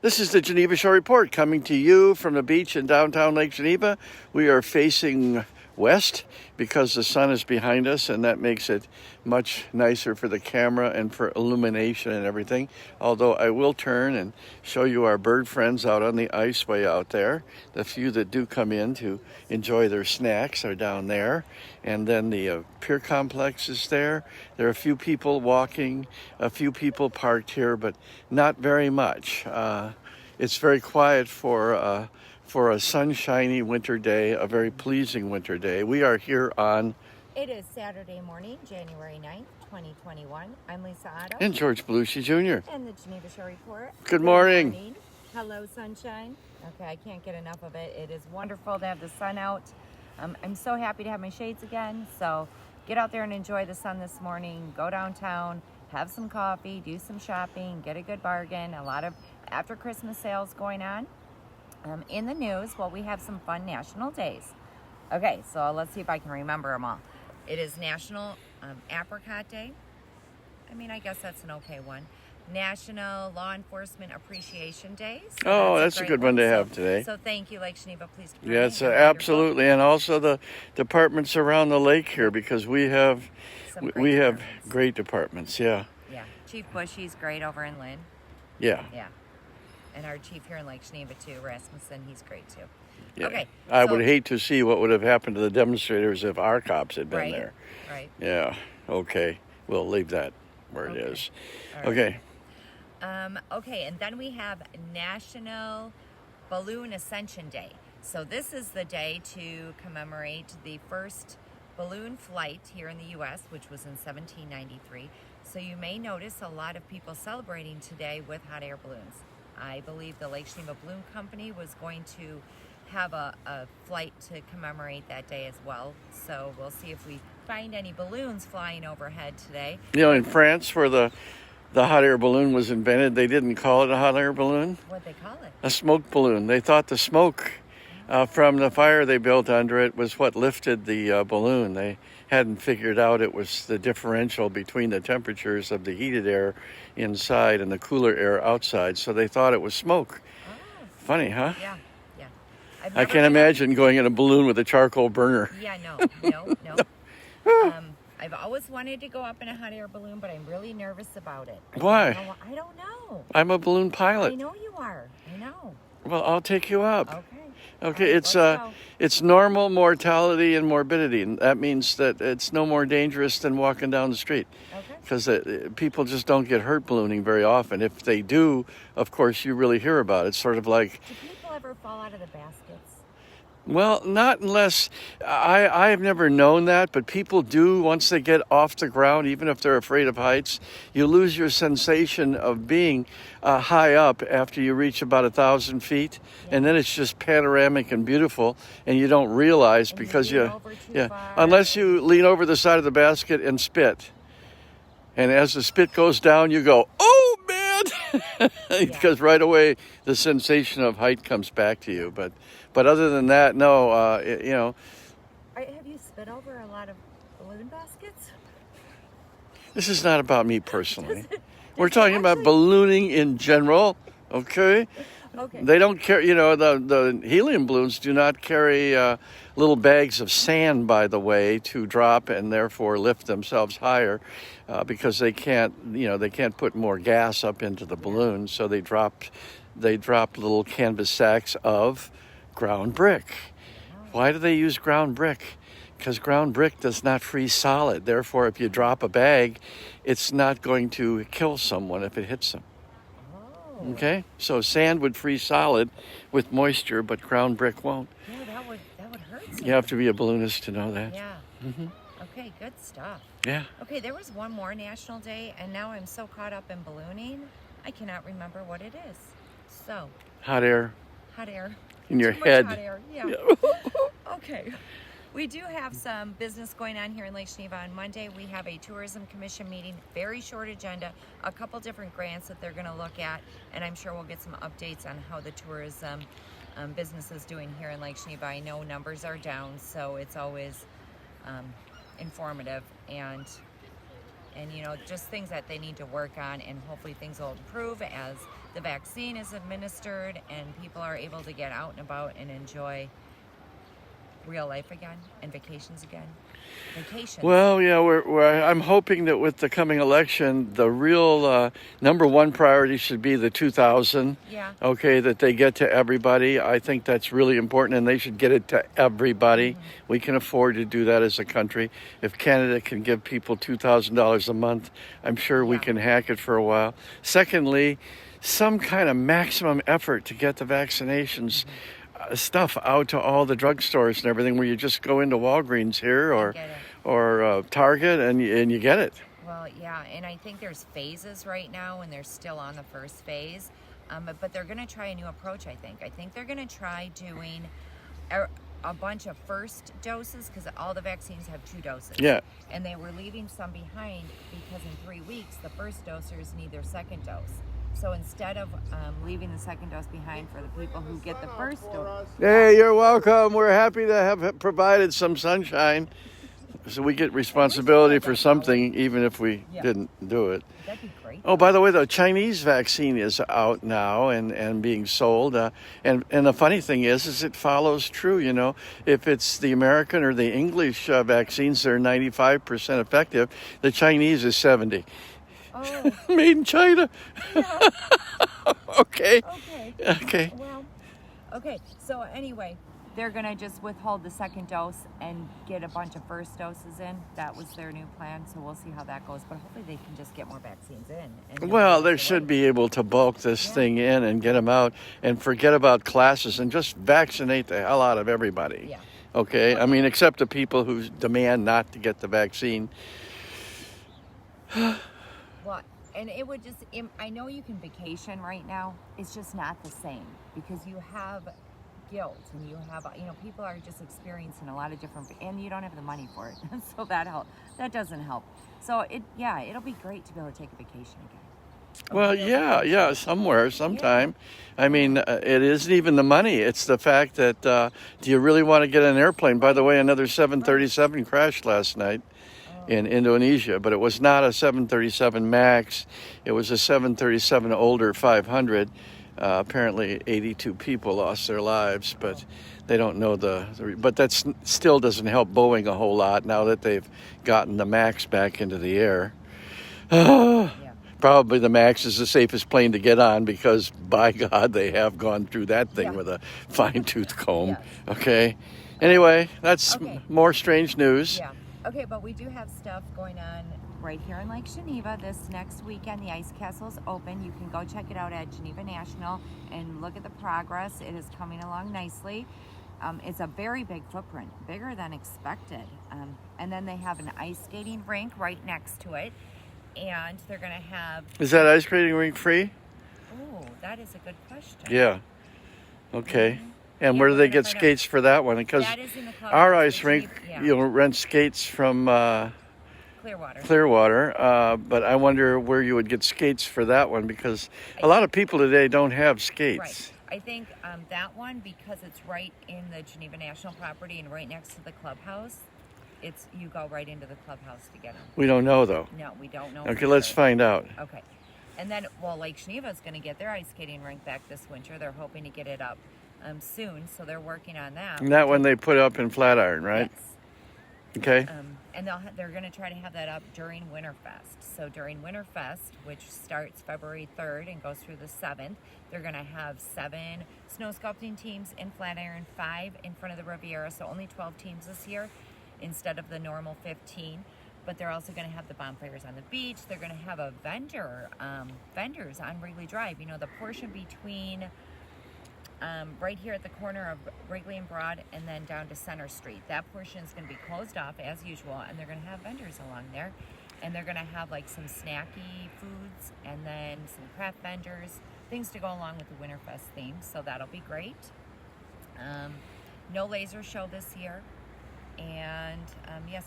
This is the Geneva Shore Report coming to you from the beach in downtown Lake Geneva. We are facing west because the sun is behind us, and that makes it much nicer for the camera and for illumination and everything. Although I will turn and show you our bird friends out on the ice way out there. The few that do come in to enjoy their snacks are down there. And then the pier complex is there. There are a few people walking, a few people parked here, but not very much. It's very quiet for a sunshiny winter day, a very pleasing winter day. We are here on... It is Saturday morning, January 9th, 2021. I'm Lisa Otto. And George Belushi Jr. And the Geneva Shore Report. Good morning. Hello, sunshine. Okay, I can't get enough of it. It is wonderful to have the sun out. I'm so happy to have my shades again. So get out there and enjoy the sun this morning. Go downtown, have some coffee, do some shopping, get a good bargain. A lot of after Christmas sales going on. In the news, well, we have some fun national days. Okay, so let's see if I can remember them all. It is National Apricot Day. I guess that's an okay one. National Law Enforcement Appreciation Day. So that's a good one to have today. So thank you, Lake Geneva Police Department. Yes, absolutely. And also the departments around the lake here, because we have great departments. Yeah. Yeah. Chief Bushy's great over in Lynn. Yeah. Yeah. And our chief here in Lake Geneva, too, Rasmussen, he's great, too. Yeah. Okay. I would hate to see what would have happened to the demonstrators if our cops had been there. Right. Yeah. Okay. We'll leave that where it is. Right. Okay. Okay, and then we have National Balloon Ascension Day. So this is the day to commemorate the first balloon flight here in the U.S., which was in 1793. So you may notice a lot of people celebrating today with hot air balloons. I believe the Lake Geneva Balloon Company was going to have a flight to commemorate that day as well. So we'll see if we find any balloons flying overhead today. In France, where the hot air balloon was invented, they didn't call it a hot air balloon. What'd they call it? A smoke balloon. They thought the smoke from the fire they built under it was what lifted the balloon. They hadn't figured out it was the differential between the temperatures of the heated air inside and the cooler air outside, so they thought it was smoke. Oh. Funny, huh? Yeah. I can't imagine going in a balloon with a charcoal burner. Yeah, no. I've always wanted to go up in a hot air balloon, but I'm really nervous about it. Why? I don't know. I'm a balloon pilot. I know you are. I know. Well, I'll take you up. Okay. Right, it's normal mortality and morbidity, and that means that it's no more dangerous than walking down the street. Okay. Because people just don't get hurt ballooning very often. If they do, of course, you really hear about it. It's sort of like... Do people ever fall out of the baskets? Well, not unless... I've never known that, but people do once they get off the ground, even if they're afraid of heights. You lose your sensation of being high up after you reach about 1,000 feet, and then it's just panoramic and beautiful, and you don't realize because unless you lean over the side of the basket and spit. And as the spit goes down, you go, oh, man! Because right away, the sensation of height comes back to you. But other than that, no, Have you spit over a lot of balloon baskets? This is not about me personally. We're talking about ballooning in general, okay? Okay. They don't carry, the helium balloons do not carry little bags of sand, by the way, to drop and therefore lift themselves higher because they can't put more gas up into the balloon. So they drop little canvas sacks of ground brick. Why do they use ground brick? Because ground brick does not freeze solid. Therefore, if you drop a bag, it's not going to kill someone if it hits them. Okay, so sand would freeze solid with moisture, but ground brick won't. Yeah, that would hurt. You have to be a balloonist to know that. Yeah. Mm-hmm. Okay, good stuff. Yeah. Okay, there was one more national day, and now I'm so caught up in ballooning, I cannot remember what it is. So. Hot air. In your head. Hot air. Yeah. Okay. We do have some business going on here in Lake Geneva. On Monday, we have a Tourism Commission meeting, very short agenda, a couple different grants that they're going to look at, and I'm sure we'll get some updates on how the tourism business is doing here in Lake Geneva. I know numbers are down, so it's always informative, and and just things that they need to work on, and hopefully things will improve as the vaccine is administered and people are able to get out and about and enjoy real life again and vacations again. Well, yeah, I'm hoping that with the coming election, the real number one priority should be the 2,000. Yeah. Okay, that they get to everybody. I think that's really important, and they should get it to everybody. Mm-hmm. We can afford to do that as a country. If Canada can give people $2,000 a month, I'm sure we can hack it for a while. Secondly, some kind of maximum effort to get the vaccinations. Stuff out to all the drugstores and everything, where you just go into Walgreens here or Target and you get it. Well, yeah, and I think there's phases right now, and they're still on the first phase, but they're going to try a new approach. I think they're going to try doing a bunch of first doses, because all the vaccines have 2 doses. Yeah. And they were leaving some behind because in 3 weeks the first dosers need their second dose. So instead of leaving the second dose behind for the people who get the first dose. Hey, you're welcome. We're happy to have provided some sunshine, so we get responsibility for something, even if we didn't do it. That'd be great. Oh, by the way, the Chinese vaccine is out now and being sold. And the funny thing is it follows true. If it's the American or the English vaccines, they're 95% effective. The Chinese is 70%. Oh. Made in China. Yeah. Okay. Okay. Well, okay. So anyway, they're going to just withhold the second dose and get a bunch of first doses in. That was their new plan. So we'll see how that goes. But hopefully they can just get more vaccines in. Well, they should be able to bulk this thing in and get them out and forget about classes and just vaccinate the hell out of everybody. Yeah. Okay? I mean, except the people who demand not to get the vaccine. Well, and it would just, I know you can vacation right now. It's just not the same, because you have guilt, and you have, people are just experiencing a lot of different, and you don't have the money for it. So that doesn't help. So it'll be great to be able to take a vacation again. Well, yeah, somewhere, sometime. Yeah. I mean, it isn't even the money. It's the fact that, do you really want to get an airplane? By the way, another 737 crashed last night in Indonesia, but it was not a 737 MAX. It was a 737 older 500. Apparently 82 people lost their lives, but they don't know but that still doesn't help Boeing a whole lot now that they've gotten the MAX back into the air. Probably the MAX is the safest plane to get on, because by God, they have gone through that thing with a fine-tooth comb. Yes. Okay. Anyway, that's more strange news. Yeah. Okay, but we do have stuff going on right here in Lake Geneva this next weekend. The Ice Castle's open. You can go check it out at Geneva National and look at the progress. It is coming along nicely. It's a very big footprint, bigger than expected. And then they have an ice skating rink right next to it. And they're going to have... Is that ice skating rink free? Oh, that is a good question. Yeah. Okay. And where do they get skates for that one? Because our ice rink, you'll rent skates from Clearwater. But I wonder where you would get skates for that one, because a lot of people today don't have skates. Right. I think that one, because it's right in the Geneva National property and right next to the clubhouse, you go right into the clubhouse to get them. We don't know, though. No, we don't know. Okay, let's find out. Okay. And then, Lake Geneva is going to get their ice skating rink back this winter. They're hoping to get it up soon, so they're working on that. And that one they put up in Flatiron, right? Yes. Okay. And they're going to try to have that up during Winterfest. So during Winterfest, which starts February 3rd and goes through the 7th, they're going to have 7 snow sculpting teams in Flatiron, 5 in front of the Riviera, so only 12 teams this year instead of the normal 15. But they're also going to have the bonfires on the beach. They're going to have a vendors on Wrigley Drive. The portion between right here at the corner of Wrigley and Broad and then down to Center Street. That portion is going to be closed off as usual, and they're going to have vendors along there. And they're going to have like some snacky foods and then some craft vendors, things to go along with the Winterfest theme. So that'll be great. No laser show this year. And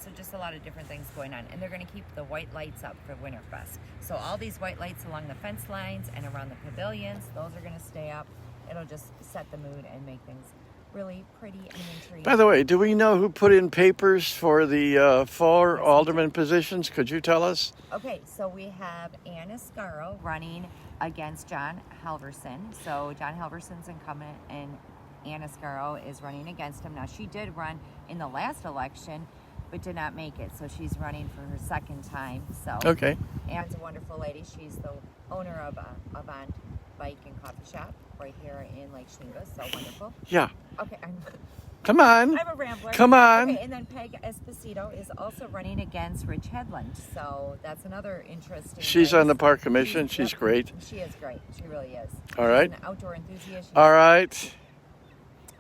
so just a lot of different things going on. And they're going to keep the white lights up for Winterfest. So all these white lights along the fence lines and around the pavilions, those are going to stay up. It'll just set the mood and make things really pretty and intriguing. By the way, do we know who put in papers for the four alderman positions? Could you tell us? Okay, so we have Ann Iscaro running against John Halverson. So John Halverson's incumbent, and Ann Iscaro is running against him. Now, she did run in the last election, but did not make it. So she's running for her second time. So Okay. Ann's a wonderful lady. She's the owner of a Bond Bike and Coffee Shop right here in Lake Shinga. So wonderful. Yeah. Okay, Come on. I'm a rambler. Come on. Okay, and then Peg Esposito is also running against Rich Headland. So that's another interesting She's race. on the park commission. She's Yep, great. She is great. She really is. All right. She's an outdoor enthusiast. All right.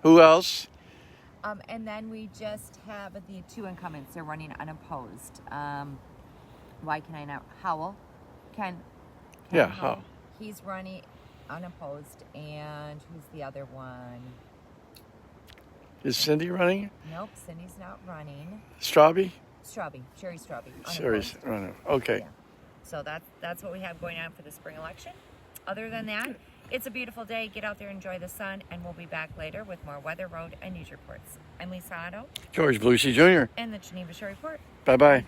Who else? And then we just have the two incumbents. They're running unopposed. Why can I not? Howell. Ken Yeah, Howell. He's running unopposed. And who's the other one? Is Cindy running? Nope, Cindy's not running. Straube? Sherry Straube. Sherry's running. Okay. Yeah. So that's what we have going on for the spring election. Other than that, it's a beautiful day. Get out there, enjoy the sun, and we'll be back later with more weather, road, and news reports. I'm Lisa Otto. George Bluesy Jr. And the Geneva Show Report. Bye-bye.